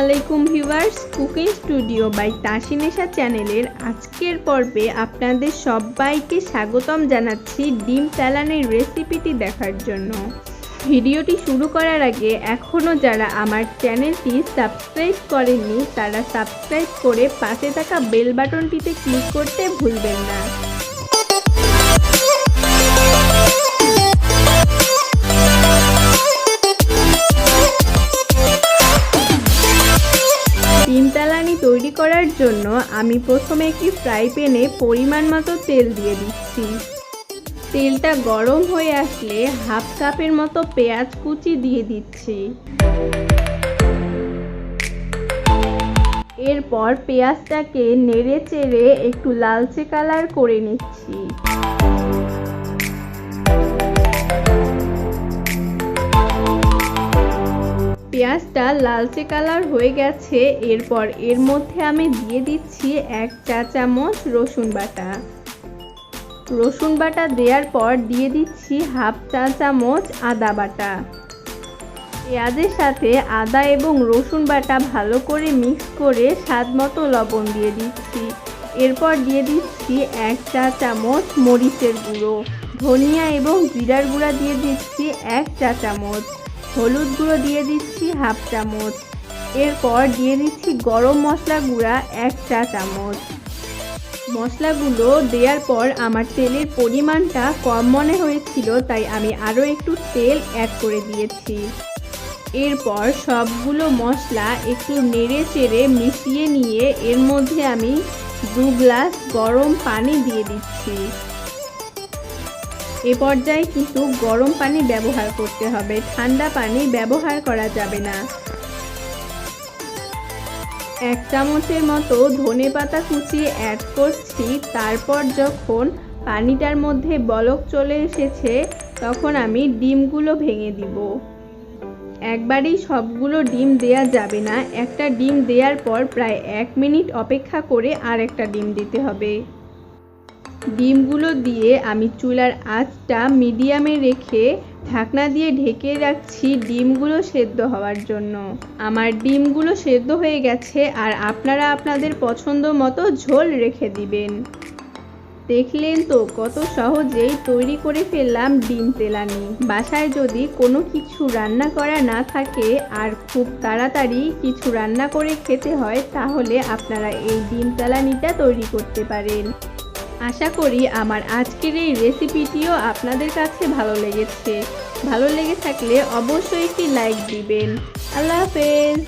আলাইকুম viewers, cooking studio by তাসিনেশা চ্যানেলের আজকের পর্বে আপনাদের সবাইকে স্বাগতম জানাচ্ছি ডিম তেলানির রেসিপিটি দেখার জন্য। ভিডিওটি শুরু করার আগে এখনও যারা আমার চ্যানেলটি সাবস্ক্রাইব করেননি তারা সাবস্ক্রাইব করে পাশে থাকা বেল বাটনটিতে ক্লিক করতে ভুলবেন না। ডিম তেলানি তৈরি করার জন্য আমি প্রথমে একটি ফ্রাই প্যানে পরিমাণ মতো তেল দিয়ে দিচ্ছি। তেলটা গরম হয়ে আসলে হাফ কাপের মতো পেঁয়াজ কুচি দিয়ে দিচ্ছি। এরপর পেঁয়াজটাকে নেড়ে চেড়ে একটু লালচে কালার করে নিচ্ছি। পেঁয়াজটা লালচে কালার হয়ে গেছে। এরপর এর মধ্যে আমি দিয়ে দিচ্ছি 1 চা চামচ রসুন বাটা। রসুন বাটা দেওয়ার পর দিয়ে দিচ্ছি হাফ চা চামচ আদা বাটা। পেঁয়াজের সাথে আদা এবং রসুন বাটা ভালো করে মিক্স করে স্বাদ মতো লবণ দিয়ে দিচ্ছি। এরপর দিয়ে দিচ্ছি 1 চা চামচ মরিচের গুঁড়ো, ধনিয়া এবং জিরার গুঁড়া দিয়ে দিচ্ছি 1 চা চামচ, হলুদ গুঁড়ো দিয়ে দিচ্ছি হাফ চামচ। এরপর দিয়ে দিচ্ছি গরম মশলা গুঁড়া 1 চা চামচ। মশলাগুলো দেওয়ার পর আমার তেলের পরিমাণটা কম মনে হয়েছিল, তাই আমি আরও একটু তেল অ্যাড করে দিয়েছি। এরপর সবগুলো মশলা একটু নেড়ে চেড়ে মিশিয়ে নিয়ে এর মধ্যে আমি 2 গ্লাস গরম পানি দিয়ে দিচ্ছি। এ পর্যায়ে কিন্তু গরম পানি ব্যবহার করতে হবে, ঠান্ডা পানি ব্যবহার করা যাবে না। 1 চামচের মতো ধনেপাতা কুচিয়ে অ্যাড করছি। তারপর যখন পানিটার মধ্যে বলক চলে এসেছে তখন আমি ডিমগুলো ভেঙে দিব। একবারেই সবগুলো ডিম দেয়া যাবে না, একটা ডিম দেওয়ার পর প্রায় 1 মিনিট অপেক্ষা করে আরেকটা ডিম দিতে হবে। ডিমগুলো দিয়ে আমি চুলার আঁচটা মিডিয়ামে রেখে ঢাকনা দিয়ে ঢেকে রাখছি ডিমগুলো সেদ্ধ হওয়ার জন্য। আমার ডিমগুলো সেদ্ধ হয়ে গেছে, আর আপনারা আপনাদের পছন্দ মতো ঝোল রেখে দিবেন। দেখলেন তো কত সহজেই তৈরি করে ফেললাম ডিম তেলানি। বাসায় যদি কোনো কিছু রান্না করা না থাকে আর খুব তাড়াতাড়ি কিছু রান্না করে খেতে হয়, তাহলে আপনারা এই ডিম তেলানিটা তৈরি করতে পারেন। আশা করি আমার আজকের এই রেসিপিটিও আপনাদের কাছে ভালো লেগেছে। ভালো লেগে থাকলে অবশ্যই একটি লাইক দিবেন। আল্লাহ হাফেজ।